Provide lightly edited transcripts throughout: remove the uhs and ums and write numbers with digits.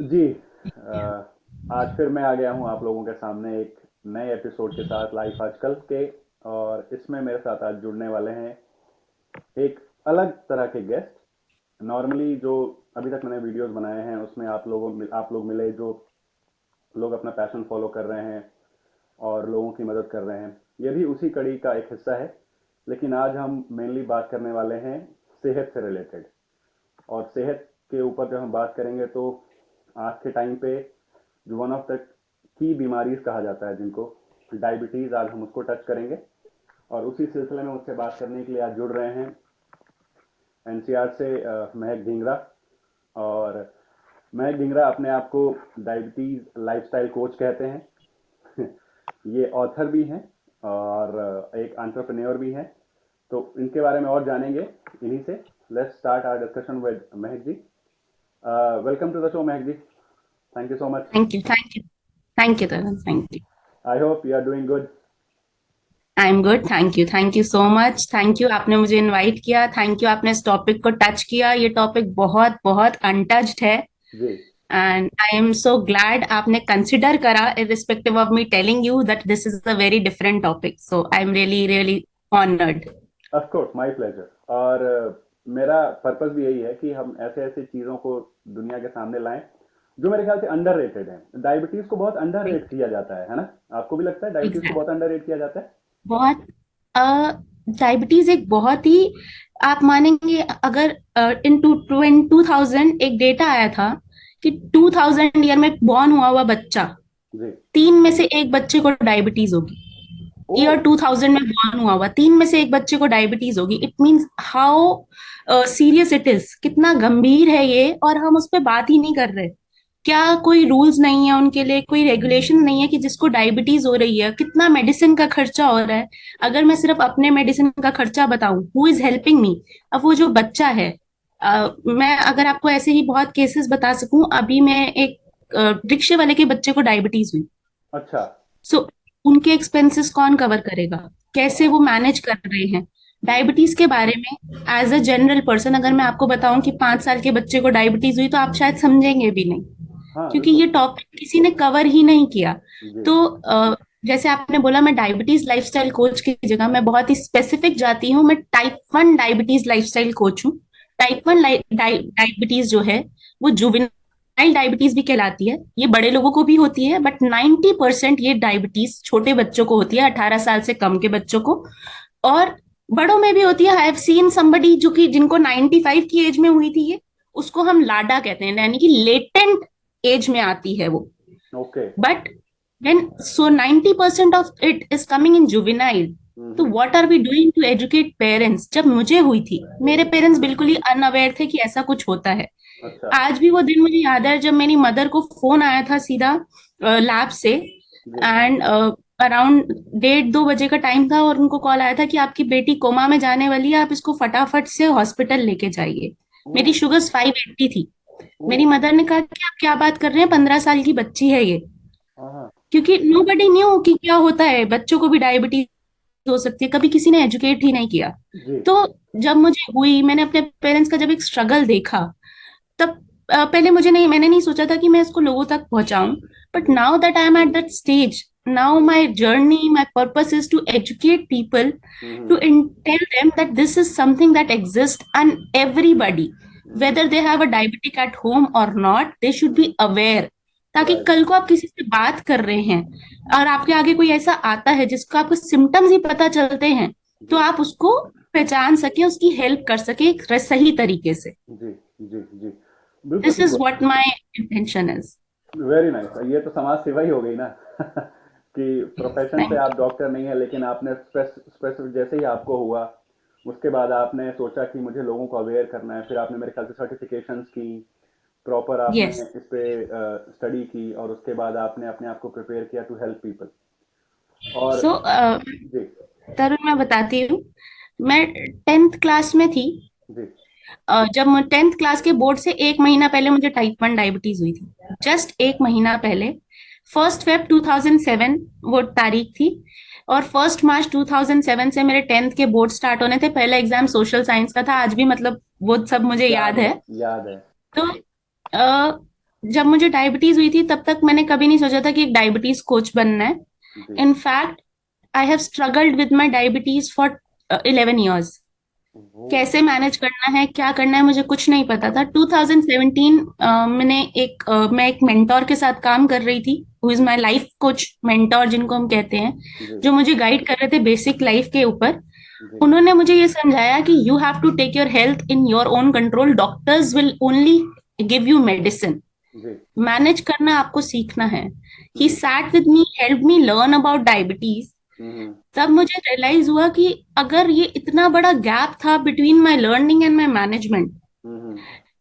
जी। आज फिर मैं आ गया हूँ आप लोगों के सामने एक नए एपिसोड के साथ लाइफ आजकल के। और इसमें मेरे साथ आज जुड़ने वाले हैं एक अलग तरह के गेस्ट। नॉर्मली जो अभी तक मैंने वीडियोस बनाए हैं उसमें आप लोग मिले जो लोग अपना पैशन फॉलो कर रहे हैं और लोगों की मदद कर रहे हैं। ये भी उसी कड़ी का एक हिस्सा है। लेकिन आज हम मेनली बात करने वाले हैं सेहत से रिलेटेड। और सेहत के ऊपर जब हम बात करेंगे तो आज के टाइम पे जो वन ऑफ द की बीमारीज कहा जाता है जिनको डायबिटीज, आज हम उसको टच करेंगे। और उसी सिलसिले में मुझसे बात करने के लिए आज जुड़ रहे हैं एनसीआर से महक ढींगरा। और महक ढींगरा अपने आप को डायबिटीज लाइफस्टाइल कोच कहते हैं। ये ऑथर भी हैं और एक एंटरप्रेन्योर भी हैं। तो इनके बारे में और जानेंगे इन्हीं से। Let's start our discussion with Mahak ji. Welcome to the show Mahak ji. Thank you so much. Thank you, thank you, thank you Taran, thank you. I hope you are doing good. I am good, thank you so much, thank you आपने मुझे invite किया, thank you आपने इस topic को touch किया। ये topic बहुत बहुत अनटच्ड है जी। And I am so glad आपने कंसिडर करा irrespective of me telling you that this is a very different topic, so I am really really honoured. Of course my pleasure. और मेरा पर्पस भी यही है कि हम ऐसे ऐसे चीज़ों को दुनिया के सामने लाएं जो मेरे ख्याल से अंडर रेटेड है। डायबिटीज़ को बहुत अंडर रेट किया जाता है ना? आपको भी लगता है डायबिटीज़ को एग्जैक्ट, बहुत अंडर रेट किया जाता है? बहुत। डायबिटीज एक बहुत ही, आप मानेंगे अगर इन टू थाउजेंड एक डेटा आया था कि 2000 ईयर में बॉर्न हुआ हुआ बच्चा, जी। 3 में से 1 बच्चे को डायबिटीज होगी। ओ। ईयर 2000 में बॉर्न हुआ हुआ 3 में से 1 बच्चे को डायबिटीज होगी। It means how serious it is, कितना गंभीर है ये, और हम उस पर बात ही नहीं कर रहे। क्या कोई रूल्स नहीं है उनके लिए, कोई रेगुलेशन नहीं है कि जिसको डायबिटीज हो रही है कितना मेडिसिन का खर्चा हो रहा है। अगर मैं सिर्फ अपने मेडिसिन का खर्चा बताऊं, हु इज हेल्पिंग मी? अब वो जो बच्चा है, मैं अगर आपको ऐसे ही बहुत केसेस बता सकूं, अभी मैं एक रिक्शे वाले के बच्चे को डायबिटीज हुई। अच्छा। सो उनके एक्सपेंसेस कौन कवर करेगा? कैसे वो मैनेज कर रहे हैं? डायबिटीज के बारे में एज अ जनरल पर्सन अगर मैं आपको बताऊं कि 5 साल के बच्चे को डायबिटीज हुई, तो आप शायद समझेंगे भी नहीं, हाँ, क्योंकि बिल्कुल। ये टॉपिक किसी ने कवर ही नहीं किया। जी। तो जैसे आपने बोला, मैं डायबिटीज लाइफस्टाइल कोच की जगह मैं बहुत ही स्पेसिफिक जाती हूँ। मैं टाइप 1 डायबिटीज लाइफस्टाइल कोच हूँ। टाइप 1 डायबिटीज जो है वो जुवेनाइल डायबिटीज भी कहलाती है। ये बड़े लोगों को भी होती है, बट 90% ये डायबिटीज छोटे बच्चों को होती है, 18 साल से कम के बच्चों को। और बड़ों में भी होती है। आई हैव सीन समबडी जो कि जिनको 95 की एज में हुई थी ये, उसको हम लाडा कहते हैं, यानी कि लेटेंट एज में आती है वो। Okay. But when so 90% of it is coming in juvenile, तो हम्म। what are we doing to educate parents? जब मुझे हुई थी, मेरे पेरेंट्स बिल्कुल ही अनअवेयर थे कि ऐसा कुछ होता है। अच्छा। आज भी वो दिन मुझे याद है जब मेरी मदर को फोन आया था सीधा लैब से, जी। एंड अराउंड 1:30-2 बजे का टाइम था, और उनको कॉल आया था कि आपकी बेटी कोमा में जाने वाली है, आप इसको फटाफट से हॉस्पिटल लेके जाइए। ओ। मेरी शुगर 580 थी। ओ। मेरी मदर ने कहा कि आप क्या बात कर रहे हैं, 15 साल की बच्ची है ये। हाँ, हाँ। क्योंकि नो बडी न्यू कि क्या होता है, बच्चों को भी डायबिटीज हो सकती है, कभी किसी ने एजुकेट ही नहीं किया। जी। तो जब मुझे हुई, मैंने अपने पेरेंट्स का जब एक स्ट्रगल देखा, तब पहले मैंने नहीं सोचा था कि मैं इसको लोगों तक पहुंचाऊं। बट जी। Now that I am at that stage, now my journey, my purpose is to educate people, hmm. to tell them that this is something that exists, and everybody, जी। whether they have a diabetic at home or not, they should be aware, ताकि right. कल को आप किसी से बात कर रहे हैं और आपके आगे कोई ऐसा आता है जिसको आपको सिम्टम्स ही पता चलते हैं, तो जी। आप उसको पहचान सके, उसकी हेल्प कर सके एक सही तरीके से। जी। जी। जी। बिल्कुल दिस ठीक इज बात। What my intention is. Very nice. ये तो समाज सेवा ही हो गई ना। कि प्रोफेशन से थैंक आप डॉक्टर नहीं है लेकिन आपने स्पेसिफिक जैसे ही आपको हुआ उसके बाद आपने सोचा कि मुझे लोगों को अवेयर करना है। फिर आपने मेरे ख्याल से सर्टिफिकेशंस की, प्रॉपर यू। आपने यस। इस पे स्टडी की और उसके बाद आपने अपने आप को प्रिपेयर किया टू हेल्प पीपल। और सो जी। तरुण, मैं बताती हूँ। मैं 10th क्लास में थी। जी। जब 10th क्लास के बोर्ड से 1 महीना पहले मुझे टाइप 1 डायबिटीज हुई थी, जस्ट 1 महीना पहले। 1 Feb 2007 वो तारीख थी, और 1 March 2007 से मेरे 10th के बोर्ड स्टार्ट होने थे। पहला एग्जाम सोशल साइंस का था, आज भी मतलब वो सब मुझे याद याद है। है। याद है। तो जब मुझे डायबिटीज हुई थी तब तक मैंने कभी नहीं सोचा था कि एक डायबिटीज कोच बनना है. जी। In fact I have struggled with my diabetes for 11 years. वो। कैसे मैनेज करना है, क्या करना है, मुझे कुछ नहीं पता था. 2017 मैं एक मेंटोर के साथ काम कर रही थी, who is my life coach mentor जिनको हम कहते हैं, जी। जो मुझे गाइड कर रहे थे बेसिक लाइफ के ऊपर. जी। उन्होंने मुझे ये समझाया कि you have to take your health in your own control. Doctors will only give you medicine. जी। मैनेज करना आपको सीखना है. ही जी। Sat with me, help me learn about diabetes. Hmm. तब मुझे रियलाइज हुआ कि अगर ये इतना बड़ा गैप था between my learning and my management, hmm.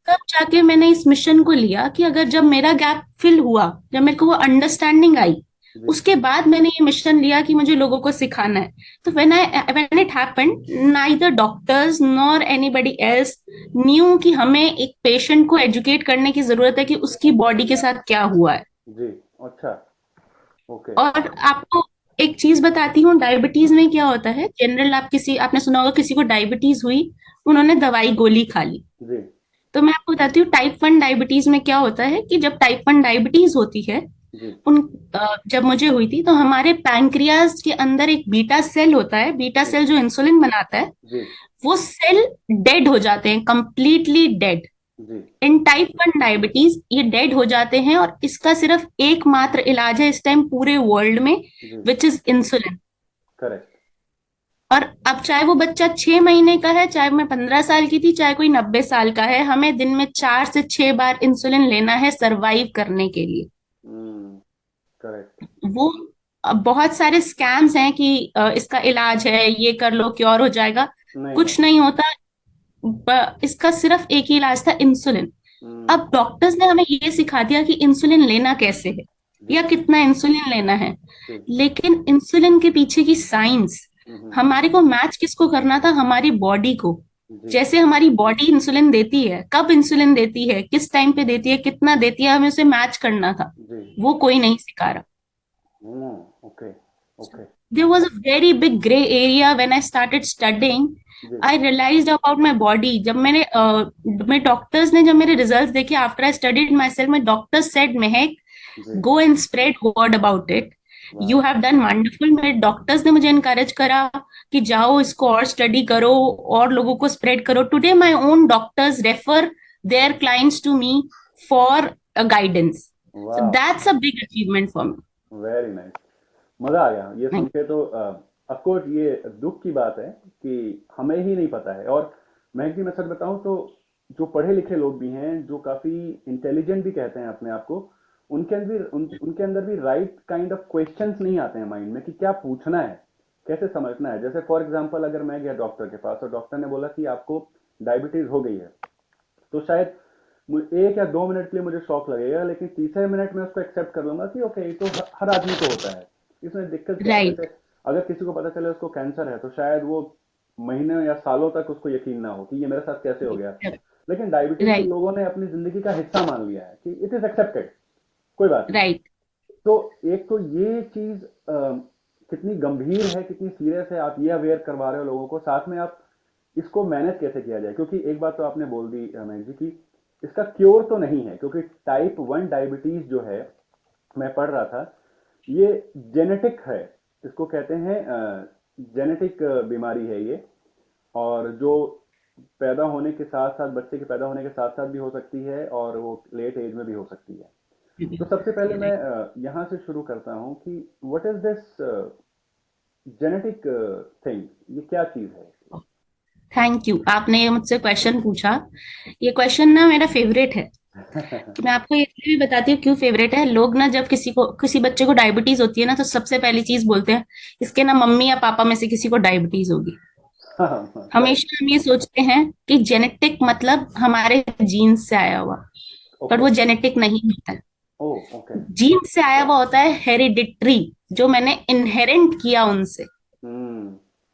तब जाके मैंने इस मिशन को लिया कि अगर जब मेरा गैप फिल हुआ, जब मेरे को वो अंडरस्टैंडिंग आई, जी। उसके बाद मैंने ये मिशन लिया कि मुझे लोगों को सिखाना है. तो when it happened, neither doctors nor anybody else new कि हमें एक पेशेंट को एजुकेट करने की जरूरत है कि उसकी बॉडी के साथ क्या हुआ है. जी। अच्छा। ओके। और आपको एक चीज बताती हूँ, डायबिटीज में क्या होता है. जनरल आपने सुना होगा किसी को डायबिटीज हुई, उन्होंने दवाई गोली खा ली. जी। तो मैं आपको बताती हूँ टाइप 1 डायबिटीज में क्या होता है कि जब टाइप 1 डायबिटीज होती है, जी। जब मुझे हुई थी तो हमारे पैंक्रियाज के अंदर एक बीटा सेल होता है. बीटा जी। सेल जो इंसुलिन बनाता है, जी। वो सेल डेड हो जाते हैं, कंप्लीटली डेड. जी। इन टाइप 1 डायबिटीज ये डेड हो जाते हैं और इसका सिर्फ एकमात्र इलाज है इस टाइम पूरे वर्ल्ड में, जी। Which is insulin. करेक्ट। और अब चाहे वो बच्चा 6 महीने का है, चाहे मैं 15 साल की थी, चाहे कोई 90 साल का है, हमें दिन में 4 से 6 बार इंसुलिन लेना है सरवाइव करने के लिए. हम्म। करेक्ट। वो बहुत सारे स्कैम्स हैं कि इसका इलाज है, ये कर लो क्योर हो जाएगा. नहीं नहीं। कुछ नहीं होता. इसका सिर्फ एक ही इलाज था, इंसुलिन. हम्म। अब डॉक्टर्स ने हमें ये सिखा दिया कि इंसुलिन लेना कैसे है जी। या कितना इंसुलिन लेना है. जी। लेकिन इंसुलिन के पीछे की साइंस, हम्म। हमारे को मैच किसको करना था, हमारी बॉडी को. जी। जैसे हमारी बॉडी इंसुलिन देती है, कब इंसुलिन देती है, किस टाइम पे देती है, कितना देती है, हमें उसे मैच करना था. जी। वो कोई नहीं सिखा रहा. Hmm. Okay. Okay. There was a very big gray area when I started studying. जी। I realized about my body. मैं डॉक्टर्स ने जब मेरे रिजल्ट्स देखे after I studied myself, my doctor said Mahak, जी। Go and spread word about it. You वाह। Have done wonderful. मेरे डॉक्टर्स ने मुझे इनकरेज करा कि जाओ इसको और स्टडी करो और लोगों को स्प्रेड करो. Today my own doctors refer their clients to me for guidance. So वाह। That's a big achievement for me. Very nice. मजा आ गया ये सुन के तो ऑफ कोर्स ये दुख की बात है कि हमें ही नहीं पता है। और महक जी मैं सच बताऊं तो जो पढ़े लिखे लोग भी हैं, जो काफी इंटेलिजेंट भी कहते हैं अपने आप को, उनके अंदर भी राइट काइंड ऑफ क्वेश्चंस नहीं आते हैं माइंड में कि क्या पूछना है, कैसे समझना है। जैसे फॉर एग्जांपल अगर मैं गया डॉक्टर के पास और डॉक्टर ने बोला कि आपको डायबिटीज हो गई है, तो शायद 1 या 2 मिनट के लिए मुझे शॉक लगेगा, लेकिन तीसरे मिनट में उसको एक्सेप्ट कर लूंगा कि ओके ये तो हर आदमी को होता है, इसमें दिक्कत क्या है। राइट. जैसे अगर किसी को पता चले उसको कैंसर है तो शायद वो महीने या सालों तक उसको यकीन ना हो कि ये मेरे साथ कैसे हो गया। लेकिन डायबिटीज को राइट. लोगों ने अपनी जिंदगी का हिस्सा मान लिया है कि इट इज एक्सेप्टेड, कोई बात नहीं। राइट. तो एक तो ये चीज कितनी गंभीर है, कितनी सीरियस है, आप ये अवेयर करवा रहे हो लोगों को, साथ में आप इसको मैनेज कैसे किया जाए। क्योंकि एक बात तो आपने बोल दी महेश जी की इसका क्योर तो नहीं है, क्योंकि टाइप 1 डायबिटीज जो है, मैं पढ़ रहा था, ये जेनेटिक है, इसको कहते हैं जेनेटिक बीमारी है ये। और जो पैदा होने के साथ साथ, बच्चे के पैदा होने के साथ साथ भी हो सकती है और वो लेट एज में भी हो सकती है। तो सबसे पहले मैं यहाँ से शुरू करता हूँ कि what is this genetic thing, ये क्या चीज है। थैंक यू, आपने ये मुझसे क्वेश्चन पूछा. ये क्वेश्चन ना मेरा फेवरेट है. कि मैं आपको ये इसलिए भी बताती हूँ क्यों फेवरेट है. लोग ना जब किसी बच्चे को डायबिटीज होती है ना, तो सबसे पहली चीज बोलते हैं इसके ना मम्मी या पापा में से किसी को डायबिटीज होगी. करेक्ट। हमेशा हम ये सोचते हैं कि जेनेटिक मतलब हमारे जीन्स से आया हुआ, पर ओके। वो जेनेटिक नहीं होता है. Oh okay. जीन से आया हुआ होता है हेरिडिटरी, जो मैंने इनहेरेंट किया उनसे. हम्म।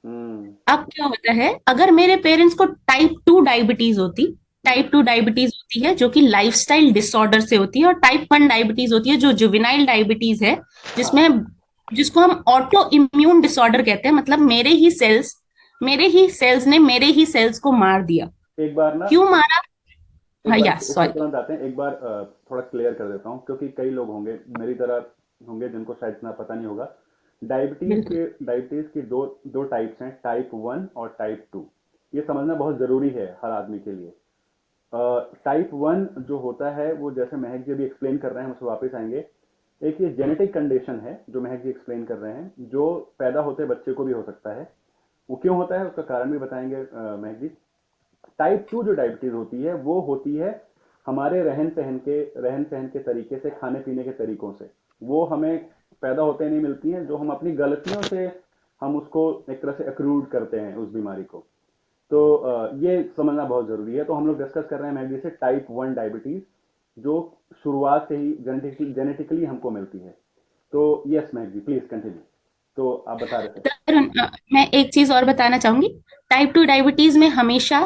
हम्म। अब क्या होता है, अगर मेरे पेरेंट्स को टाइप 2 डायबिटीज होती, जी। टाइप 2 डायबिटीज होती है जो कि लाइफस्टाइल डिसऑर्डर से होती है, और टाइप 1 डायबिटीज होती है जो जुवेनाइल डायबिटीज है, जिसमें हाँ। जिसको हम ऑटो इम्यून डिसऑर्डर कहते हैं. मतलब मेरे ही सेल्स ने मेरे ही सेल्स को मार दिया. एक बार ना। क्यों मारा? एक हाँ, बार या इस पे सॉरी। तुरंत आते हैं, एक बार थोड़ा क्लियर कर देता हूँ, क्योंकि कई लोग होंगे मेरी तरह होंगे जिनको शायद इतना पता नहीं होगा। बिल्कुल। डायबिटीज की दो दो टाइप्स हैं, टाइप 1 और टाइप 2। ये समझना बहुत जरूरी है हर आदमी के लिए। टाइप 1 जो होता है वो, जैसे महक जी अभी एक्सप्लेन कर रहे हैं, हम उस पर वापस आएंगे। एक ये जेनेटिक कंडीशन है जो महक जी एक्सप्लेन कर रहे हैं, जो पैदा होते बच्चे को भी हो सकता है। वो क्यों होता है उसका कारण भी बताएंगे महक जी। टाइप 2 जो डायबिटीज होती है वो होती है हमारे रहन सहन के तरीके से, खाने पीने के तरीकों से। वो हमें पैदा होते नहीं मिलती हैं, जो हम अपनी गलतियों से हम उसको एक तरह से अक्रूड करते हैं उस बीमारी को। तो ये समझना बहुत जरूरी है। तो हम लोग डिस्कस कर रहे हैं मैगजी से टाइप 1 डायबिटीज, जो शुरुआत से ही जेनेटिकली हमको मिलती है। तो यस मैगजी, प्लीज कंटिन्यू। तो आप बता रहे थे। तरुण, मैं एक चीज और बताना चाहूंगी। टाइप 2 डायबिटीज में हमेशा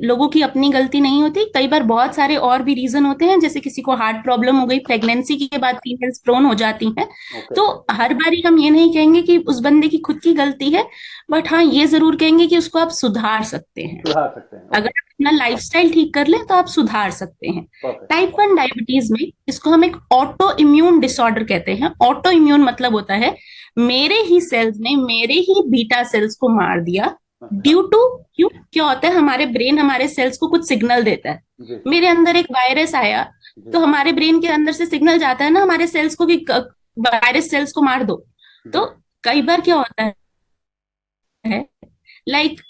लोगों की अपनी गलती नहीं होती, कई बार बहुत सारे और भी रीजन होते हैं, जैसे किसी को हार्ट प्रॉब्लम हो गई, प्रेगनेंसी के बाद फीमेल्स प्रोन हो जाती हैं। ओके। तो हर बारी हम ये नहीं कहेंगे कि उस बंदे की खुद की गलती है, बट हाँ ये जरूर कहेंगे कि उसको आप सुधार सकते हैं। सुधार सकते हैं, अगर ओके। आप अपना लाइफस्टाइल ठीक कर लें तो आप सुधार सकते हैं। परफेक्ट। टाइप 1 डायबिटीज में इसको हम एक ऑटो इम्यून डिसऑर्डर कहते हैं। ऑटो इम्यून मतलब होता है मेरे ही सेल्स ने मेरे ही बीटा सेल्स को मार दिया। अच्छा। ड्यू टू, क्यों क्या होता है, हमारे ब्रेन हमारे सेल्स को कुछ सिग्नल देता है। जी। मेरे अंदर एक वायरस आया, जी। तो हमारे ब्रेन के अंदर से सिग्नल जाता है ना हमारे सेल्स को कि वायरस सेल्स को मार दो। जी। तो कई बार क्या होता है,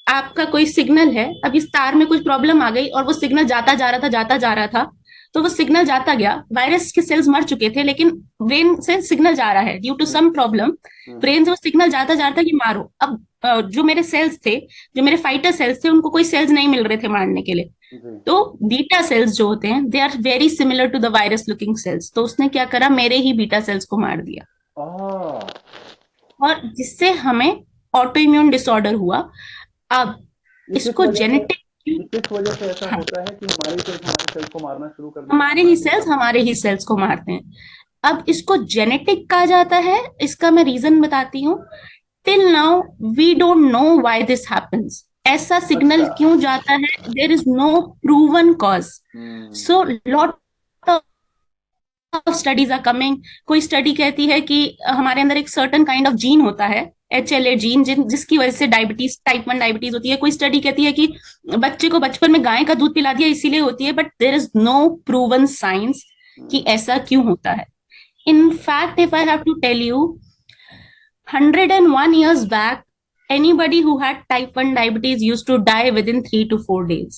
आपका कोई सिग्नल है, अब इस तार में कुछ प्रॉब्लम आ गई और वो सिग्नल जाता जा रहा था, तो वो सिग्नल जाता गया, वायरस के सेल्स मर चुके थे, लेकिन ब्रेन से सिग्नल जा रहा है due to hmm. Some problem. Hmm. Brain से वो सिग्नल जाता जा रहा था कि मारो। अब जो मेरे सेल्स थे, जो मेरे फाइटर सेल्स थे, उनको कोई सेल्स नहीं मिल रहे थे मारने के लिए। जी। तो बीटा सेल्स जो होते हैं, they are very similar to the virus looking cells, तो उसने क्या करा, मेरे ही बीटा सेल्स को मार दिया, आ और जिससे हमें ऑटो इम्यून डिसऑर्डर हुआ। अब ये किस इसको वजह से जेनेटिक, ये किस वजह से ऐसा हाँ, होता है कि हमारे सेल्स को मारना शुरू कर देते हैं? हमारे ही सेल्स को मारते हैं। अब इसको जेनेटिक कहा जाता है, इसका मैं रीजन बताती हूँ। Till now we don't know why this happens, ऐसा सिग्नल अच्छा। क्यों जाता है, there is no proven cause. Hmm. So lot of studies are coming. कोई स्टडी कहती है कि हमारे अंदर एक सर्टन काइंड ऑफ जीन होता है, HLA जीन, जिसकी वजह से डायबिटीज, टाइप 1 डायबिटीज होती है। कोई स्टडी कहती है कि बच्चे को बचपन में गाय का दूध पिला दिया इसीलिए होती है, but there is no proven science कि हम्म। ऐसा क्यों होता है। In fact, if I have to tell you, 101 years back, anybody who had type 1 diabetes used to die within 3 to 4 days.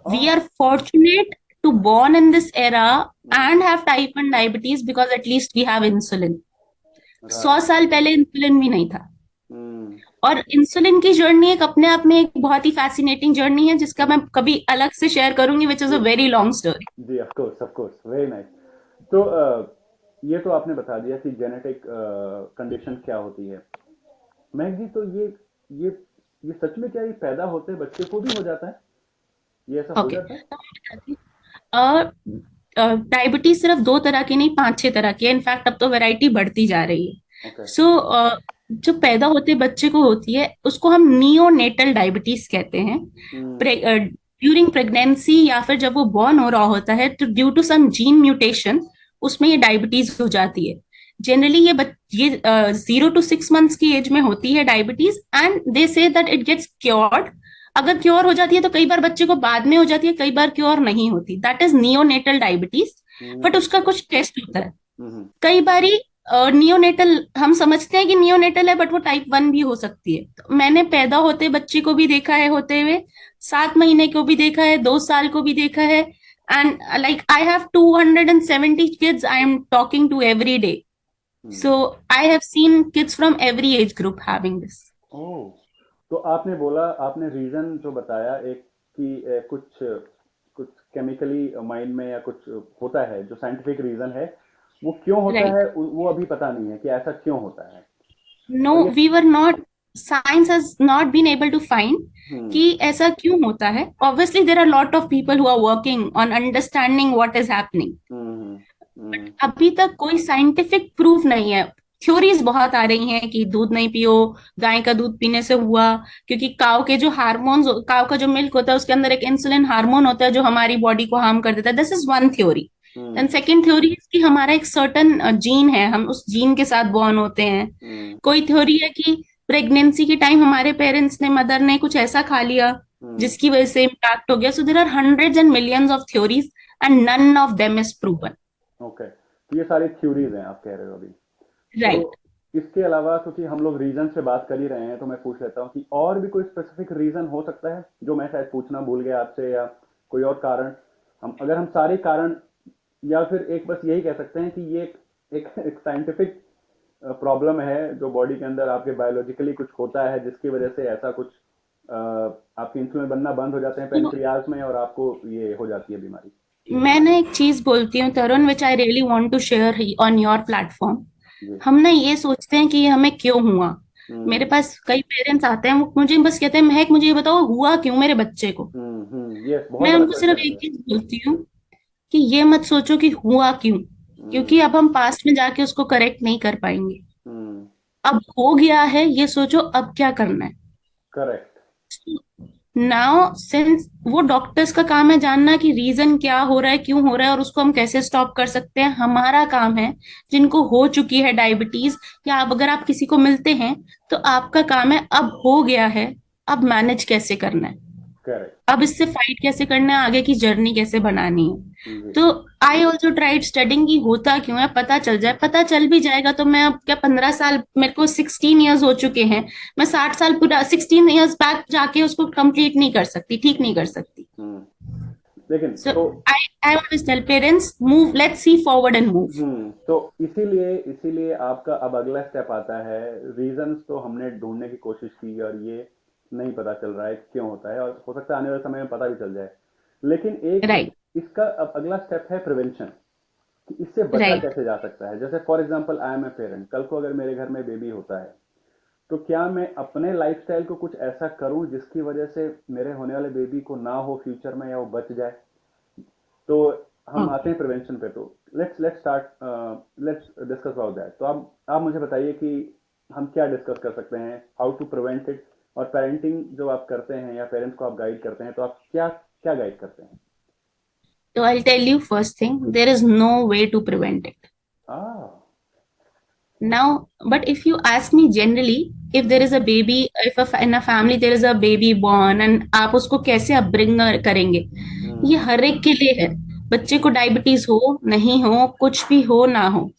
We uh are fortunate to born in this era hmm. and have type 1 diabetes because at least we have insulin. सौ right. साल पहले insulin भी नहीं था। हम्म। और insulin की journey एक अपने आप में एक बहुत ही फैसिनेटिंग जर्नी है, जिसका मैं कभी अलग से शेयर करूंगी, विच इज अ जी। Very long story. जी, ऑफ कोर्स, वेरी नाइस। तो ये तो आपने बता दिया कि जेनेटिक कंडीशन क्या होती है। महक जी, तो ये ये सच में क्या ये पैदा होते बच्चे को भी हो जाता है? ये ऐसा हो ओके, जाता है? तो मैं बताती हूँ। डायबिटीज सिर्फ दो तरह की नहीं, 5-6 तरह की है। इनफैक्ट अब तो वैरायटी बढ़ती जा रही है। ओके। सो जो पैदा होते बच्चे को होती है, उसको हम नियोनेटल डायबिटीज कहते हैं। हम्म। ड्यूरिंग प्रेगनेंसी या फिर जब वो बॉर्न हो रहा होता है, तो due to some gene mutation उसमें ये डायबिटीज हो जाती है। जनरली ये 0 to 6 months की एज में होती है diabetes, and they say that it gets cured. अगर क्योर हो जाती है तो कई बार बच्चे को बाद में हो जाती है, कई बार क्योर नहीं होती, that is neonatal diabetes. But hmm. उसका कुछ टेस्ट होता है। हम्म। कई बारी नियोनेटल हम समझते हैं कि नियोनेटल है, बट वो टाइप 1 भी हो सकती है। तो मैंने पैदा होते बच्चे को भी देखा है होते हुए, 7 महीने को भी देखा है, 2 साल को भी देखा है। And like I have 270 kids I am talking to every day. Hmm. So I have seen kids from every age group having this. Oh! तो आपने बोला, आपने रीज़न जो बताया एक, कि कुछ कुछ केमिकली माइंड में या कुछ होता है, जो साइंटिफिक रीज़न है, वो क्यों होता राइट। है वो अभी पता नहीं है कि ऐसा क्यों होता है। नो, और ये we were not, science has not been able to find hmm. कि ऐसा क्यों होता है। Obviously there are lot of people who are working on understanding what is happening, hmm. Hmm. अभी तक कोई साइंटिफिक प्रूफ नहीं है। थ्योरीज बहुत आ रही हैं कि दूध नहीं पियो, गाय का दूध पीने से हुआ, क्योंकि काव के जो हार्मोन्स, काव का जो मिल्क होता है उसके अंदर एक इंसुलिन हार्मोन होता है जो हमारी बॉडी को हार्म कर देता है। This is one theory. Hmm. And second theory is कि हमारा एक सर्टन जीन है, हम उस जीन के साथ बॉर्न होते हैं। हम्म। कोई थ्योरी है कि प्रेगनेंसी के टाइम हमारे पेरेंट्स ने, मदर ने कुछ ऐसा खा लिया हम्म। जिसकी वजह से इम्पैक्ट हो गया। So there are hundreds and millions of theories and none of them is proven. Okay, तो ये सारी थ्योरीज हैं आप कह रहे हो अभी। तो राइट। इसके अलावा, क्योंकि हम लोग रीजन से बात कर ही रहे हैं, तो मैं पूछ लेता हूँ कि और भी कोई स्पेसिफिक रीजन हो सकता है जो मैं शायद पूछना भूल गया आपसे, या कोई और कारण। हम अगर हम सारे कारण, या फिर एक बस यही कह सकते हैं कि ये एक साइंटिफिक प्रॉब्लम है जो बॉडी के अंदर आपके बायोलॉजिकली कुछ होता है जिसकी वजह से ऐसा कुछ आपके इंसुलिन बनना बंद हो जाते हैं तो पेनक्रियाज में, और आपको ये हो जाती है बीमारी। मैं ना एक चीज बोलती हूँ Tarun, which I really want to share on your platform. जी। हम ना ये सोचते हैं कि ये हमें क्यों हुआ। मेरे हम्म। पास कई पेरेंट्स आते हैं, वो मुझे बस कहते हैं महक मुझे ये बताओ हुआ क्यों मेरे बच्चे को। यस, बहुत मैं बड़ा उनको सिर्फ क्वेश्चन है एक ये। चीज बोलती हूँ कि ये मत सोचो कि हुआ क्यों, हम्म। क्योंकि अब हम पास्ट में जाके उसको करेक्ट नहीं कर पाएंगे। हम्म। अब हो गया है, ये सोचो अब क्या करना है। करेक्ट। नाउ सिंस वो डॉक्टर्स का काम है जानना कि रीजन क्या हो रहा है, क्यों हो रहा है, और उसको हम कैसे स्टॉप कर सकते हैं। हमारा काम है, जिनको हो चुकी है डायबिटीज, या अब अगर आप किसी को मिलते हैं तो आपका काम है अब हो गया है, अब मैनेज कैसे करना है, करेक्ट। अब इससे फाइट कैसे करना है, आगे की जर्नी कैसे बनानी है। जी। तो आई ऑल्सो ट्राइड स्टडिंग की होता क्यों है, पता चल जाए। पता चल भी जाएगा तो मैं अब क्या 15 साल, मेरे को 16 ईयर्स हो चुके हैं, मैं 60 साल पूरा 16 ईयर्स बैक जाके उसको कंप्लीट नहीं कर सकती, ठीक नहीं कर सकती। हम्म। लेकिन सो तो I always tell parents move, let's see forward and move. तो इसीलिए इसीलिए आपका अब अगला स्टेप आता है। रीजंस तो हमने ढूंढने की कोशिश की और ये नहीं पता चल रहा है क्यों होता है, और हो सकता है आने वाले समय में पता भी चल जाए। लेकिन एक राइट। इसका अब अगला स्टेप है प्रिवेंशन, कि इससे बचा राइट। कैसे जा सकता है। जैसे for example, I am a parent, कल को अगर मेरे घर में बेबी होता है, तो क्या मैं अपने लाइफस्टाइल को कुछ ऐसा करूं जिसकी वजह से मेरे होने वाले बेबी को ना हो फ्यूचर में, या वो बच जाए। तो हम आते हैं प्रिवेंशन पे। तो let's start, let's discuss about that. तो आप मुझे बताइए कि हम क्या डिस्कस कर सकते हैं, हाउ टू प्रिवेंट इट। और पेरेंटिंग जो आप करते हैं या पेरेंट्स को आप गाइड करते हैं, तो आप क्या क्या गाइड करते हैं। तो I tell you first thing, there is no way to prevent it uh now. But if you ask me generally, if there is a baby, if in a family there is a baby born, and आप उसको कैसे upbring करेंगे, ये हम्म। हर एक के लिए है। बच्चे को डायबिटीज हो नहीं हो, कुछ भी हो ना हो,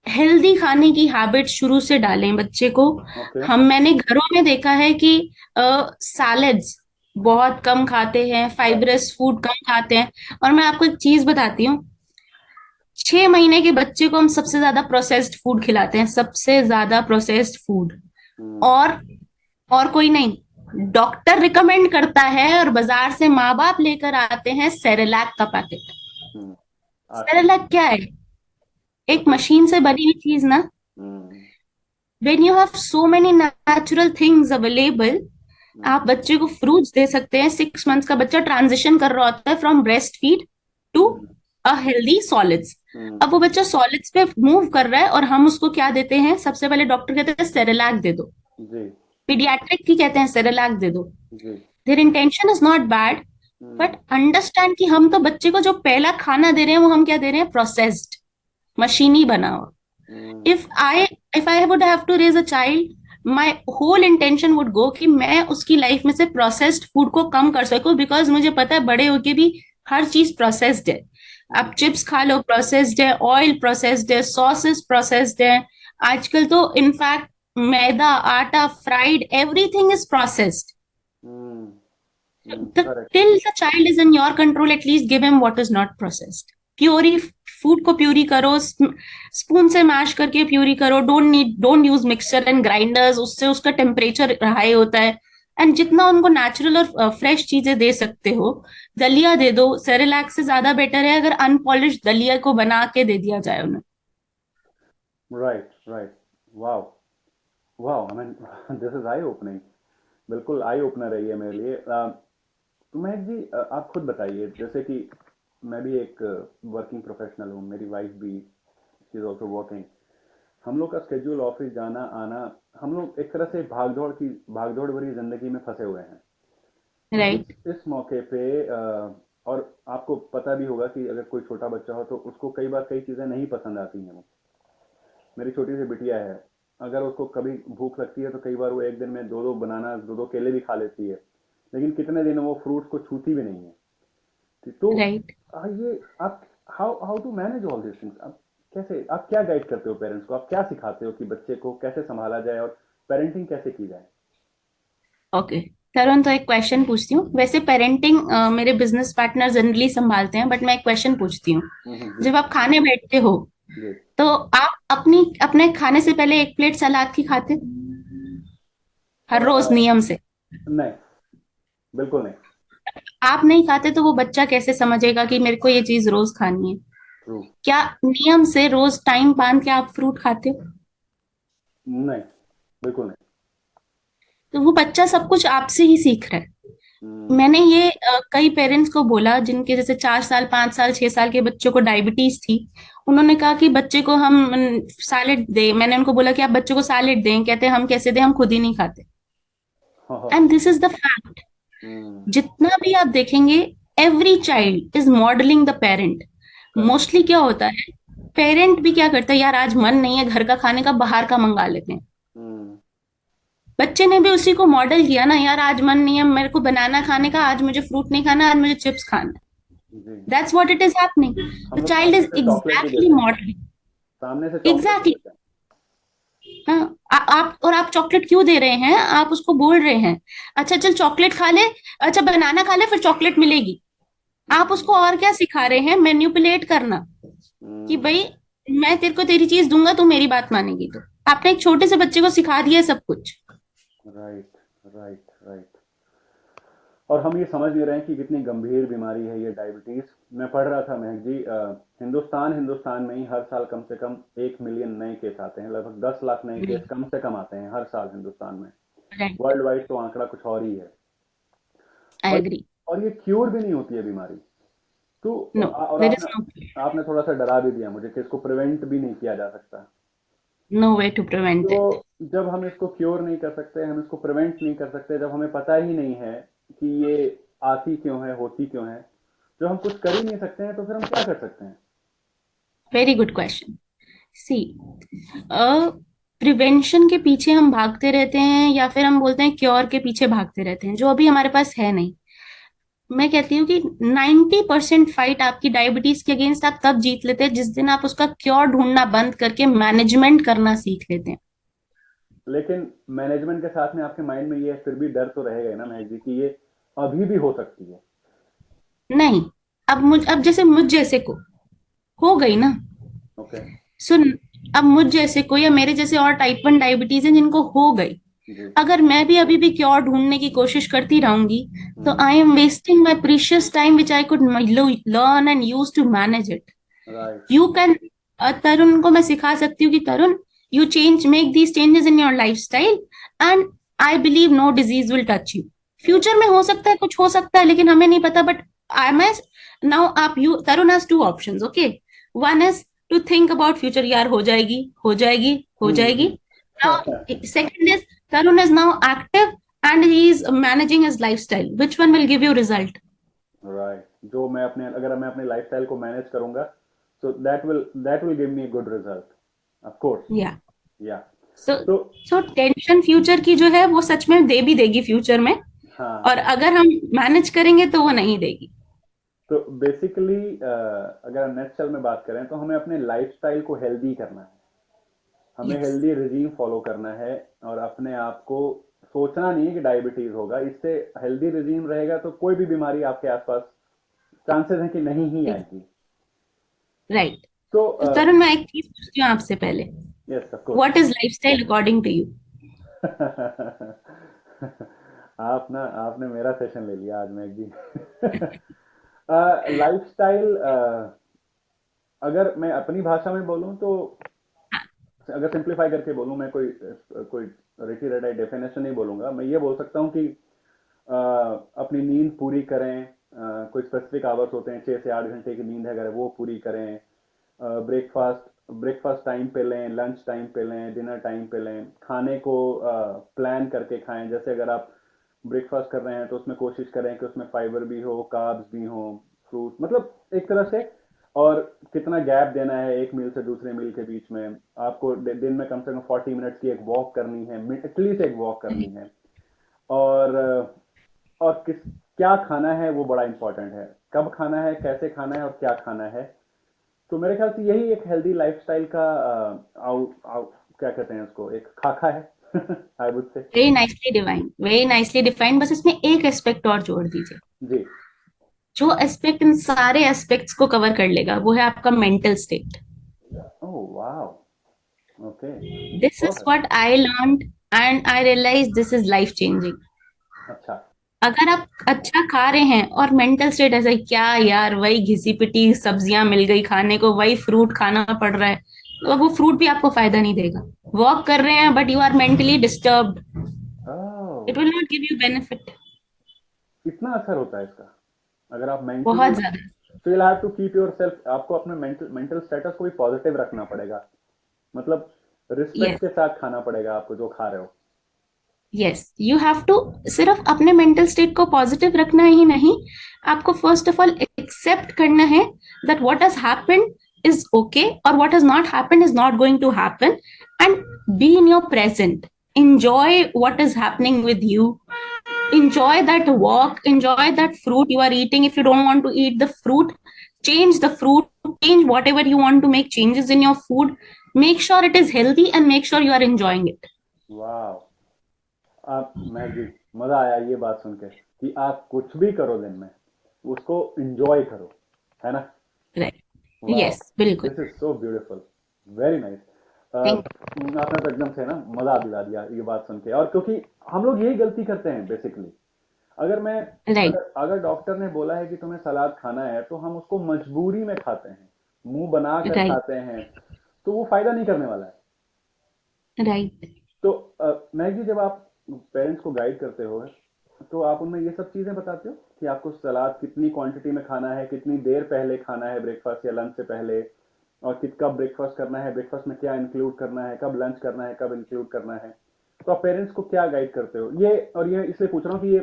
हेल्दी खाने की हैबिट शुरू से डालें बच्चे को। ओके। मैंने घरों में देखा है कि सैलेड्स बहुत कम खाते हैं, राइट। फाइब्रस फूड कम खाते हैं। और मैं आपको एक चीज बताती हूँ, 6 महीने के बच्चे को हम सबसे ज्यादा प्रोसेस्ड फूड खिलाते हैं, सबसे ज्यादा प्रोसेस्ड फूड। हम्म। और और कोई नहीं, डॉक्टर रिकमेंड करता है और बाजार से माँ बाप लेकर आते हैं सेरेलैक का पैकेट। हम्म। आटा। सेरेलैक क्या है? एक प्रोसेस। मशीन से बनी हुई चीज ना। Hmm. When you have so many natural things available, hmm. आप बच्चे को फ्रूट्स दे सकते हैं। 6 मंथ्स का बच्चा ट्रांजिशन कर रहा होता है from breast feed to hmm. A healthy solids. Hmm. अब वो बच्चा सॉलिड्स पे मूव कर रहा है और हम उसको क्या देते हैं, सबसे पहले डॉक्टर कहते हैं सेरेलैक दे दो। जी। पीडियाट्रिक की कहते हैं सेरेलैक दे दो। जी। Their intention is not bad, but hmm. Understand कि हम तो बच्चे को जो पहला खाना दे रहे हैं वो हम क्या दे रहे हैं, प्रोसेस्ड, मशीनी बना हुआ। हम्म। if I if I would have to raise a child, my whole intention would go कि मैं उसकी लाइफ में से प्रोसेस्ड फूड को कम कर सकूं, बिकॉज मुझे पता है बड़े होके भी हर चीज प्रोसेस्ड है। आप चिप्स खा लो प्रोसेस्ड है, ऑयल प्रोसेस्ड है, सॉसेस प्रोसेस्ड है, आजकल तो इनफैक्ट मैदा, आटा, fried, everything is processed. Hmm. Correct. Till the child is in your control, at least give him what is not processed. Puree food को प्यूरी करो, spoon से mash करके puree करो। Don't use mixture and grinders, उससे उसका temperature high होता है। And जितना उनको नेचुरल और फ्रेश चीजें दे सकते हो, दलिया दे दो। सेरेलैक से ज्यादा बेटर है अगर अनपॉलिश दलिया को बना के दे दिया जाए उन्हें। Right. Right. Wow. Wow, I mean this is I opening. बिल्कुल आई ओपनर है ये मेरे लिए। तो महक जी, आप खुद बताइए, जैसे कि मैं भी एक वर्किंग प्रोफेशनल हूँ, मेरी वाइफ भी, शी इज ऑल्सो वर्किंग। हम लोग का स्केड्यूल, ऑफिस जाना आना, हम लोग एक तरह से भागदौड़ भरी जिंदगी में फंसे हुए हैं। तो राइट। इस मौके पे और आपको पता भी होगा कि अगर कोई छोटा बच्चा हो तो उसको कई बार कई चीजें नहीं पसंद आती हैं। मेरी छोटी सी बिटिया है, अगर उसको कभी भूख लगती है तो कई बार वो एक दिन में दो दो बनाना, दो दो केले भी खा लेती है, लेकिन कितने दिन वो फ्रूट्स को छूती भी नहीं है। तो राइट। ये आप, how how to manage all this things, आप कैसे, आप क्या गाइड करते हो पेरेंट्स को, आप क्या सिखाते हो कि बच्चे को कैसे संभाला जाए और पेरेंटिंग कैसे की जाए? ओके तरुण, तो एक क्वेश्चन पूछती हूँ। वैसे पेरेंटिंग मेरे बिजनेस पार्टनर जनरली संभालते हैं, बट मैं एक क्वेश्चन पूछती हूँ। जी। जब आप खाने बैठते हो जी। तो आप अपने खाने से पहले एक प्लेट सलाद की खाते हो? हर रोज अ, नियम से? नहीं, बिल्कुल नहीं। आप नहीं खाते तो वो बच्चा कैसे समझेगा कि मेरे को ये चीज रोज खानी है? ट्रू। क्या नियम से रोज टाइम बांध के आप फ्रूट खाते हो? नहीं, बिल्कुल नहीं। तो वो बच्चा सब कुछ आपसे ही सीख रहा है। हम्म। मैंने ये कई पेरेंट्स को बोला जिनके जैसे 4 साल 5 साल 6 साल के बच्चों को डायबिटीज थी। उन्होंने कहा कि बच्चे को हम सैलेड दे। मैंने उनको बोला कि आप बच्चों को सैलेड दें, कहते हम कैसे दें, हम खुद ही नहीं खाते। हाँ, हाँ। And this is the fact. Hmm. जितना भी आप देखेंगे, every child is modelling the parent. Correct. Mostly क्या होता है, पेरेंट भी क्या करता है, यार आज मन नहीं है घर का खाने का, बाहर का मंगा लेते हैं। हम्म। बच्चे ने भी उसी को मॉडल किया ना, यार आज मन नहीं है मेरे को बनाना खाने का, आज मुझे फ्रूट नहीं खाना, आज मुझे चिप्स खाना है। जी। That's what it is happening. हम द लोग चाइल्ड सामने इज से चॉकलेट भी एग्जैक्टली देते हैं। मॉडलिंग। सामने से चॉकलेट भी एग्जैक्टली। देते हैं। हाँ। आप चॉकलेट क्यों दे रहे हैं? आप उसको बोल रहे हैं अच्छा चल चॉकलेट खा ले, अच्छा बनाना खा ले फिर चॉकलेट मिलेगी। आप हम्म। उसको और क्या सिखा रहे हैं? मैन्युपुलेट करना। कि हम्म। भाई मैं तेरे को तेरी चीज दूंगा, तू मेरी बात मानेगी। तो आपने एक छोटे से बच्चे को सिखा दिया है सब कुछ। Right, right, right. और हम ये समझ नहीं रहे हैं कि कितनी गंभीर बीमारी है ये डायबिटीज। मैं पढ़ रहा था महक जी, हिंदुस्तान में ही हर साल कम से कम 1 मिलियन नए केस आते हैं, लगभग 10 लाख नए केस कम से कम आते हैं हर साल हिंदुस्तान में। राइट। वर्ल्ड वाइड तो आंकड़ा कुछ और ही है। आई और एग्री। और ये क्योर भी नहीं होती है बीमारी। तो नो, और देयर इज आपने नो, आपने थोड़ा सा डरा भी दिया मुझे कि इसको प्रिवेंट भी नहीं किया जा सकता। No way to prevent it. तो जब हम इसको क्योर नहीं कर सकते, हम इसको प्रिवेंट नहीं कर सकते, जब हमें पता ही नहीं है कि ये आती क्यों है, होती क्यों है, जब हम कुछ कर ही नहीं सकते हैं, तो फिर हम क्या कर सकते हैं? Very good question. See, prevention के पीछे हम भागते रहते हैं या फिर हम बोलते हैं क्योर के पीछे भागते रहते हैं, जो अभी हमारे पास है नहीं। मैं कहती हूँ कि 90% फाइट आपकी डायबिटीज के अगेंस्ट आप तब जीत लेते हैं जिस दिन आप उसका क्योर ढूंढना बंद करके मैनेजमेंट करना सीख लेते हैं। लेकिन मैनेजमेंट के साथ में आपके माइंड में ये फिर भी डर तो रहेगा ही ना महक जी कि ये अभी भी हो सकती है। नहीं, अब जैसे मुझ जैसे को हो गई ना। ओके। सुन, अब मुझ जैसे को या मेरे जैसे और टाइप 1 डायबिटीज है जिनको हो गई, जी। अगर मैं भी अभी भी क्योर ढूंढने की कोशिश करती रहूंगी तो hmm. I am wasting my precious time which I could learn and use to manage it. Right. You can, Tarun को मैं सिखा सकती हूँ कि Tarun, you change make these changes in your लाइफ स्टाइल and I believe no disease will touch you. Future में हो सकता है कुछ हो सकता है लेकिन हमें नहीं पता, बट आई एम नाउ आप you Tarun has 2 options. Okay, one is to think about future, यार हो जाएगी हो जाएगी हो जाएगी। Hmm. Now second is Tarun is now active and he is managing his lifestyle. Which one will give you result? Right. जो मैं अपने, अगर मैं अपने लाइफस्टाइल को मैनेज करूंगा, so that will give me a good result, of course. Yeah. Yeah. सो तो so tension future की जो है वो सच में दे भी देगी फ्यूचर में, हाँ, और अगर हम मैनेज करेंगे तो वो नहीं देगी। तो बेसिकली अगर नेचुरल में बात करें तो हमें अपने लाइफस्टाइल को हेल्दी करना है, हमें यस। हेल्दी रिजीम फॉलो करना है, और अपने आप को सोचना नहीं है कि डायबिटीज होगा। इससे हेल्दी रिजीम रहेगा तो कोई भी बीमारी आपके आसपास चांसेस हैं कि नहीं ही आएगी। राइट। तो तो तरुण, मैं एक चीज पूछती हूँ आपसे पहले, yes, of course. What is lifestyle according to you? आपने मेरा सेशन ले लिया आज, मैं जी। लाइफस्टाइल, अगर मैं अपनी भाषा में बोलूं तो, अगर सिंप्लीफाई करके बोलूं, मैं कोई रिटी रटाई डेफिनेशन नहीं बोलूंगा, मैं ये बोल सकता हूं कि अपनी नींद पूरी करें। कोई स्पेसिफिक आवर्स होते हैं, 6 से 8 घंटे की नींद है, अगर वो पूरी करें। ब्रेकफास्ट ब्रेकफास्ट टाइम पे लें, लंच टाइम पे लें, डिनर टाइम पे लें, खाने को प्लान करके खाएं। जैसे अगर आप ब्रेकफास्ट कर रहे हैं तो उसमें कोशिश करें कि उसमें फाइबर भी हो, कार्ब्स भी हो, फ्रूट, मतलब एक तरह से। और कितना गैप देना है एक मील से दूसरे मील के बीच में। आपको दिन में कम से कम 40 मिनट्स की एक वॉक करनी है, एटलीस्ट एक वॉक करनी है। और और क्या खाना है वो बड़ा इंपॉर्टेंट है। कब खाना है, कैसे खाना है और क्या खाना है। तो मेरे ख्याल से यही एक हेल्दी लाइफस्टाइल का क्या कहते हैं उसको, एक खाका है। I would say. Very nicely defined. बस इसमें एक एस्पेक्ट और जोड़ दीजिए, जी। जो एस्पेक्ट इन सारे एस्पेक्ट्स को कवर कर लेगा, वो है आपका mental state. Oh wow. Okay. This is perfect. What I learned and I realise this is life changing. अच्छा। अगर आप अच्छा खा रहे हैं और मेंटल स्टेट ऐसा है, क्या यार वही घिसी पिटी सब्जियां मिल गई खाने को, वही फ्रूट खाना पड़ रहा है, तो वो फ्रूट भी आपको फायदा नहीं देगा। वॉक कर रहे हैं but you are mentally disturbed, it oh, will not give you benefit. इतना असर होता है इसका? अगर आप मेंटली, बहुत ज्यादा। तो you have to keep yourself, आपको अपने मेंटल मेंटल स्टेटस को भी पॉजिटिव रखना पड़ेगा। मतलब रिस्पेक्ट यस, के साथ खाना पड़ेगा आपको जो खा रहे हो। Yes, you have to. सिर्फ अपने मेंटल स्टेट को पॉजिटिव रखना ही नहीं, आपको फर्स्ट ऑफ ऑल एक्सेप्ट करना है that what has happened is okay, और what has not happened is not going to happen, and be in your present, enjoy what is happening with you, enjoy that walk, enjoy that fruit you are eating. If you don't want to eat the fruit, change the fruit, change whatever you want to make changes in your food, make sure it is healthy and make sure you are enjoying it. वाह। आप महक जी, मजा आया ये बात सुन के कि आप कुछ भी करो दिन में, उसको एंजॉय करो, है ना? Right. वाह। Yes, बिल्कुल। This is so beautiful. Very nice. Thank आपने तो एकदम से ना मजा दिला दिया ये बात सुन के। और क्योंकि हम लोग यही गलती करते हैं बेसिकली। अगर मैं Right, अगर अगर डॉक्टर ने बोला है कि तुम्हें सलाद खाना है तो हम उसको मजबूरी में खाते हैं, मुंह बना कर right, खाते हैं, तो वो फायदा नहीं करने वाला है। right, तो महक जी, जब आप पेरेंट्स को गाइड करते हो तो आप उनमें ये सब चीजें बताते हो कि आपको सलाद कितनी क्वांटिटी में खाना है, कितनी देर पहले खाना है ब्रेकफास्ट या लंच से पहले, और कब ब्रेकफास्ट करना है, ब्रेकफास्ट में क्या इंक्लूड करना है, कब लंच करना है, कब इंक्लूड करना है। तो आप पेरेंट्स को क्या गाइड करते हो? ये, और ये इसलिए पूछ रहा हूँ कि ये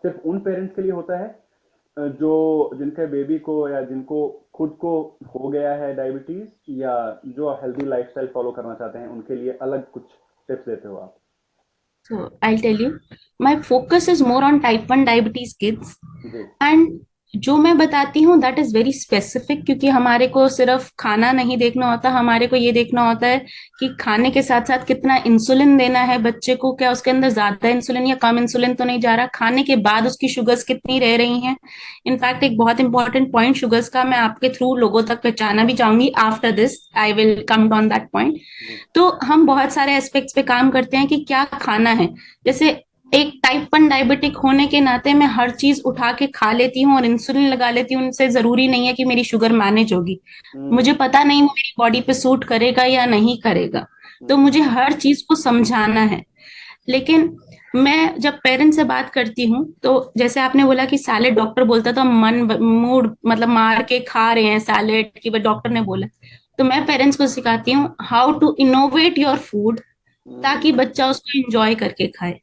सिर्फ उन पेरेंट्स के लिए होता है जो जिनके बेबी को या जिनको खुद को हो गया है डायबिटीज, या जो हेल्दी लाइफस्टाइल फॉलो करना चाहते हैं उनके लिए अलग कुछ टिप्स देते हो आप? so I'll tell you, my focus is more on type 1 diabetes kids, जी। एंड जो मैं बताती हूँ दैट इज वेरी स्पेसिफिक, क्योंकि हमारे को सिर्फ खाना नहीं देखना होता, हमारे को ये देखना होता है कि खाने के साथ साथ कितना इंसुलिन देना है बच्चे को, क्या उसके अंदर ज्यादा इंसुलिन या कम इंसुलिन तो नहीं जा रहा, खाने के बाद उसकी शुगर्स कितनी रह रही हैं। इनफैक्ट एक बहुत इंपॉर्टेंट पॉइंट शुगर्स का मैं आपके थ्रू लोगों तक पहुंचाना भी चाहूंगी, after this I will come on that point. जी। तो हम बहुत सारे एस्पेक्ट्स पे काम करते हैं कि क्या खाना है। जैसे एक टाइप 1 डायबिटिक होने के नाते मैं हर चीज उठा के खा लेती हूँ और इंसुलिन लगा लेती हूँ, उनसे जरूरी नहीं है कि मेरी शुगर मैनेज होगी। मुझे हम्म। पता नहीं वो मेरी बॉडी पे सूट करेगा या नहीं करेगा, तो हम्म। मुझे हर चीज को समझाना है। लेकिन मैं जब पेरेंट्स से बात करती हूँ, तो जैसे आपने बोला कि सैलेड डॉक्टर बोलता तो मन मूड मतलब मार के खा रहे हैं सैलेड की, बट डॉक्टर ने बोला। तो मैं पेरेंट्स को सिखाती हूँ how to innovate your food, hmm. ताकि बच्चा उसको एंजॉय करके खाए।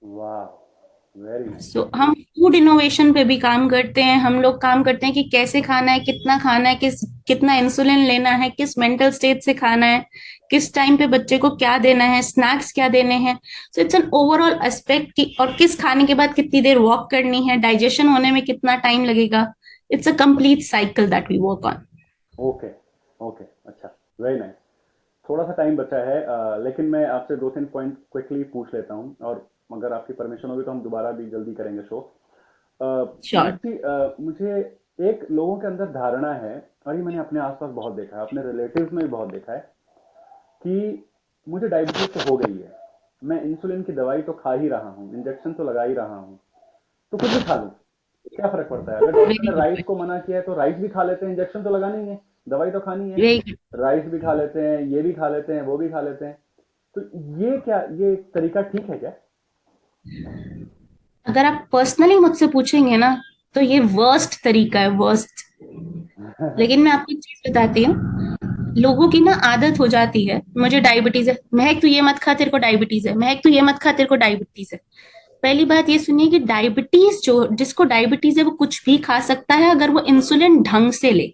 वाह। Very nice. सो हम फूड इनोवेशन पे भी काम करते हैं। हम लोग काम करते हैं कि कैसे खाना है, कितना खाना है, कितना इंसुलिन लेना है, किस मेंटल स्टेट से खाना है, किस टाइम पे बच्चे को क्या देना है, स्नैक्स क्या देने हैं। So it's an overall aspect की, और किस खाने के बाद कितनी देर वॉक करनी है, डाइजेशन होने में कितना टाइम लगेगा। It's a complete cycle that we work on. Okay. Okay. अच्छा। Very nice. थोड़ा सा टाइम बचा है, लेकिन मैं आपसे दो तीन पॉइंट क्विकली पूछ लेता हूँ, और अगर आपकी परमिशन होगी तो हम दोबारा भी जल्दी करेंगे शो। श्योर। मैक जी, मुझे एक लोगों के अंदर धारणा है, और ये मैंने अपने आसपास बहुत देखा है, अपने रिलेटिव्स में भी बहुत देखा है, कि मुझे डायबिटीज तो हो गई है, मैं इंसुलिन की दवाई तो खा ही रहा हूँ, इंजेक्शन तो लगा ही रहा हूँ, तो कुछ भी खा लूँ, क्या फर्क पड़ता है? अगर डॉक्टर वेरी ने राइस गुड। को मना किया है तो राइस भी खा लेते हैं, इंजेक्शन तो लगानी ही है, दवाई तो खानी है। वेरी राइस भी खा लेते हैं, ये भी खा लेते हैं, वो भी खा लेते हैं। तो ये क्या, ये तरीका ठीक है क्या? अगर आप पर्सनली मुझसे पूछेंगे ना, तो ये वर्स्ट तरीका है, वर्स्ट। लेकिन मैं आपको एक चीज बताती हूँ, लोगों की ना आदत हो जाती है, मुझे डायबिटीज है, महक तू ये मत खा तेरे को डायबिटीज है, महक तू ये मत खा तेरे को डायबिटीज है। पहली बात ये सुनिए कि डायबिटीज, जो जिसको डायबिटीज है वो कुछ भी खा सकता है अगर वो इंसुलिन ढंग से ले।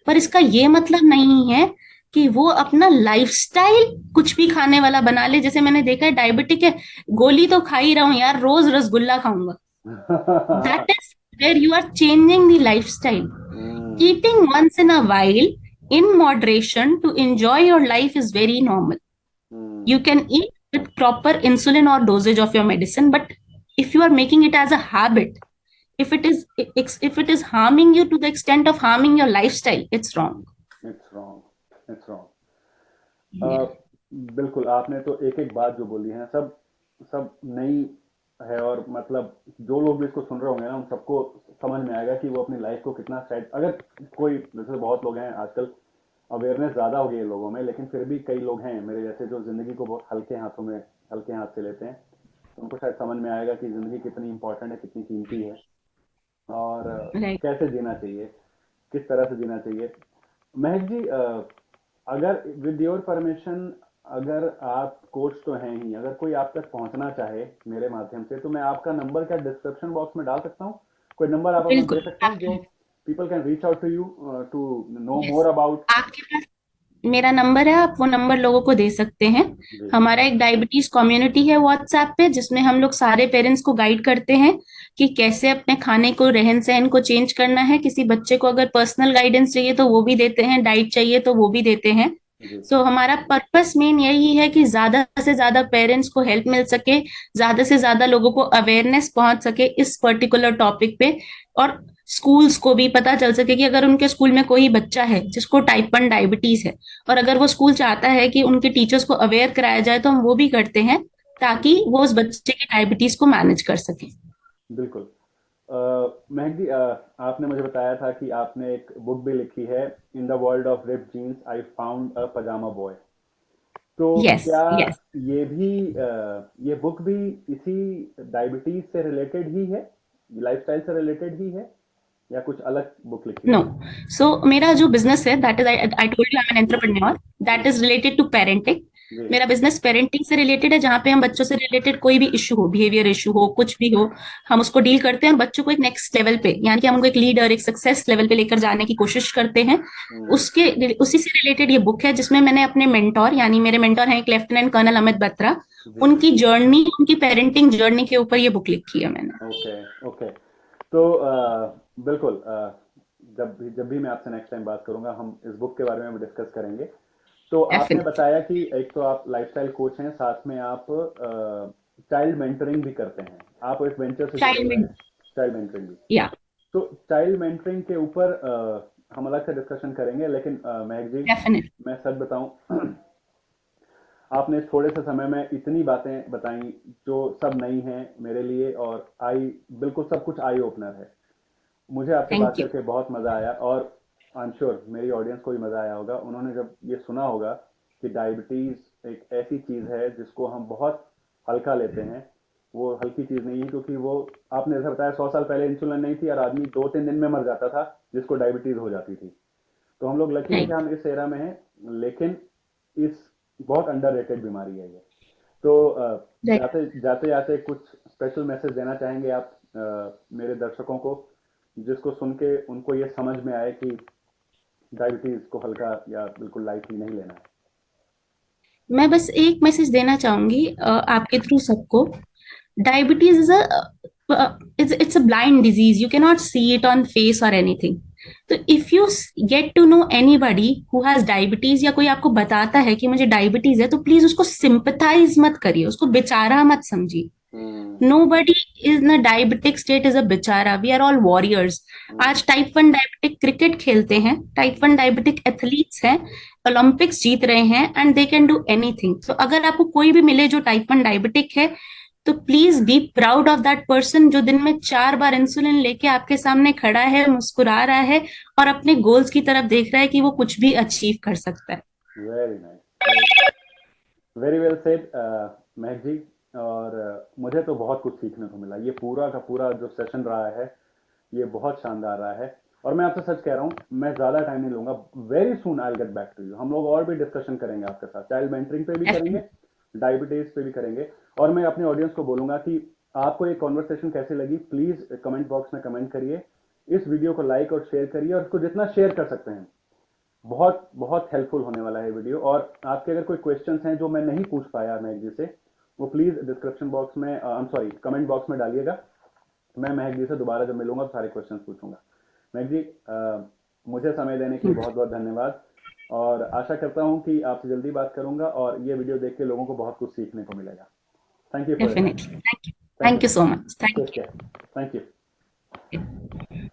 पर इसका ये मतलब नहीं है कि वो अपना लाइफस्टाइल कुछ भी खाने वाला बना ले। जैसे मैंने देखा है डायबिटिक है, गोली तो खा ही रहा हूं यार, रोज रसगुल्ला खाऊंगा। That is where you are changing the lifestyle. Hmm, Eating once in a while in moderation to enjoy your life is very normal. You hmm, can eat with proper insulin or dosage of your medicine, but if you are making it as a habit, if it is harming you to the extent of harming your lifestyle, it's wrong. It's wrong, it's wrong. Yeah. बिल्कुल, आपने तो एक एक बात जो बोली है सब सब नई है, और मतलब जो लोग भी इसको सुन रहे होंगे ना, उन सबको समझ में आएगा कि वो अपनी लाइफ को कितना सेट, अगर कोई, जैसे बहुत लोग हैं आजकल, अवेयरनेस ज़्यादा हो गई है लोगों में, लेकिन फिर भी कई लोग हैं मेरे जैसे जो ज़िंदगी को बहुत हल्के हाथ से लेते हैं। तो उनको शायद समझ में आएगा कि ज़िंदगी कितनी इंपॉर्टेंट है, कितनी कीमती है, और Right. कैसे जीना चाहिए, किस तरह से जीना चाहिए। महक जी, अगर विद योर परमिशन, अगर आप कोच तो हैं ही, अगर कोई आप तक पहुंचना चाहे मेरे माध्यम से, तो मैं आपका नंबर क्या डिस्क्रिप्शन बॉक्स में डाल सकता हूँ? कोई नंबर आप हमें दे बिल्कुल। सकते हैं जो people can reach out to you, to know yes, more about? आपके पास मेरा नंबर है, आप वो नंबर लोगों को दे सकते हैं। जी। हमारा एक डायबिटीज कम्युनिटी है व्हाट्सएप पे, जिसमें हम लोग सारे पेरेंट्स को गाइड करते हैं कि कैसे अपने खाने को, रहन सहन को चेंज करना है। किसी बच्चे को अगर पर्सनल गाइडेंस चाहिए तो वो भी देते हैं, डाइट चाहिए तो वो भी देते हैं। जी। सो हमारा पर्पस मेन यही है कि ज्यादा से ज्यादा पेरेंट्स को हेल्प मिल सके, ज्यादा से ज्यादा लोगों को अवेयरनेस पहुंच सके इस पर्टिकुलर टॉपिक पे, और स्कूल्स को भी पता चल सके कि अगर उनके स्कूल में कोई बच्चा है जिसको टाइप 1 डायबिटीज है, और अगर वो स्कूल चाहता है कि उनके टीचर्स को अवेयर कराया जाए, तो हम वो भी करते हैं ताकि वो उस बच्चे की डायबिटीज को मैनेज कर सके। बिल्कुल। महक जी, आपने मुझे बताया था कि आपने एक बुक भी लिखी है, in the world of rip jeans I found a pyjama boy. तो यस, क्या यस। ये भी ये बुक भी इसी डायबिटीज से रिलेटेड ही है, लाइफस्टाइल से रिलेटेड ही है, या कुछ अलग बुक लिखी है? नो, सो मेरा जो बिजनेस है, that is, I told you I am an entrepreneur, जी। That is related to parenting. जी। मेरा बिजनेस पेरेंटिंग से रिलेटेड है, जहाँ पे हम बच्चों से रिलेटेड कोई भी इशू हो, बिहेवियर इशू हो, कुछ भी हो, हम उसको डील करते हैं और बच्चों को एक नेक्स्ट लेवल पे, यानी कि हम उनको एक लीडर, एक सक्सेस लेवल पे लेकर जाने की कोशिश करते हैं। हम्म। उसके उसी से रिलेटेड ये बुक है, जिसमें मैंने अपने मेंटोर, यानी मेरे मेंटोर हैं एक लेफ्टिनेंट कर्नल अमित बत्रा, जी। उनकी जर्नी, उनकी पेरेंटिंग जर्नी के ऊपर ये बुक लिखी है मैंने। Okay, okay. तो बिल्कुल, जब भी मैं आपसे नेक्स्ट टाइम बात करूंगा, हम इस बुक के बारे में भी डिस्कस करेंगे। तो आपने डेफिनेटली। बताया कि एक तो आप लाइफस्टाइल कोच हैं, साथ में आप चाइल्ड मेंटरिंग भी करते हैं, आप एक वेंचर से जुड़े चाइल्ड हुए में, हैं, चाइल्ड मेंटरिंग भी। या, तो चाइल्ड मेंटरिंग के ऊपर हम अलग से डिस्कशन करेंगे, लेकिन महक जी, डेफिनेटली। मैं सच बताऊं, आपने थोड़े से समय में इतनी बातें बताई जो सब नई हैं मेरे लिए, और आई बिल्कुल सब कुछ आई ओपनर है। मुझे आपसे बात थैंक यू। करके बहुत मज़ा आया, और आई एम श्योर मेरी ऑडियंस को भी मज़ा आया होगा। उन्होंने जब ये सुना होगा कि डायबिटीज़ एक ऐसी चीज़ है जिसको हम बहुत हल्का लेते हैं, वो हल्की चीज़ नहीं है, क्योंकि वो, आपने जैसा बताया, 100 साल पहले इंसुलिन नहीं थी और आदमी 2-3 दिन में मर जाता था जिसको डायबिटीज़ हो जाती थी। तो हम लोग लकी हैं कि राइट। हम इस एरा में हैं, लेकिन इस बहुत अंडररेटेड बीमारी है ये। तो राइट। जाते जाते जाते कुछ स्पेशल मैसेज देना चाहेंगे आप मेरे दर्शकों को, जिसको सुन के उनको ये समझ में आए कि डायबिटीज को हल्का या बिल्कुल लाइटली नहीं लेना है? मैं बस एक मैसेज देना चाहूंगी आपके थ्रू सबको। Diabetes is a, it's a blind disease, you cannot see it on face or anything. तो if you get to know anybody who has diabetes, या कोई आपको बताता है कि मुझे डायबिटीज है, तो प्लीज उसको सिंपथाइज मत करिए, उसको बेचारा मत समझिए। हम्म। Nobody is in a diabetic state is a बेचारा, we are all warriors. हम्म। आज टाइप 1 डायबिटिक क्रिकेट खेलते हैं, टाइप 1 डायबिटिक एथलीट्स हैं, ओलंपिक्स जीत रहे हैं, and they can do anything. तो अगर आपको कोई भी मिले जो टाइप 1 डायबिटिक है, तो please be proud of that person, जो दिन में 4 बार इंसुलिन लेके आपके सामने खड़ा है, मुस्कुरा रहा है, और अपने गोल्स की तरफ देख रहा है कि वो कुछ भी अचीव कर सकता है। Very nice, very well said Mahak जी। और मुझे तो बहुत कुछ सीखने को मिला, ये पूरा का पूरा जो सेशन रहा है ये बहुत शानदार रहा है। और मैं आपसे सच कह रहा हूँ, मैं ज्यादा टाइम नहीं लूंगा, very soon I get back to you. हम लोग और भी डिस्कशन करेंगे आपके साथ, चाइल्ड मेंटरिंग पे भी करेंगे, डेफिनेटली। डायबिटीज पे भी करेंगे। और मैं अपने ऑडियंस को बोलूंगा कि आपको ये कॉन्वर्सेशन कैसी लगी, प्लीज कमेंट बॉक्स में कमेंट करिए, इस वीडियो को लाइक और शेयर करिए, और उसको जितना शेयर कर सकते हैं, बहुत बहुत हेल्पफुल होने वाला है वीडियो। और आपके अगर कोई क्वेश्चंस हैं जो मैं नहीं पूछ पाया महक जी से, वो प्लीज डिस्क्रिप्शन बॉक्स में, I am sorry, comment box में डालिएगा। मैं महक जी से दोबारा जब मिलूंगा तो सारे क्वेश्चंस पूछूंगा। महक जी, मुझे समय देने के लिए बहुत बहुत धन्यवाद, और आशा करता हूं कि आपसे जल्दी बात करूंगा और ये वीडियो देख के लोगों को बहुत कुछ सीखने को मिलेगा। Thank you for your time. Definitely, thank you. Thank thank you. You so much. Take thank care. Thank you. You.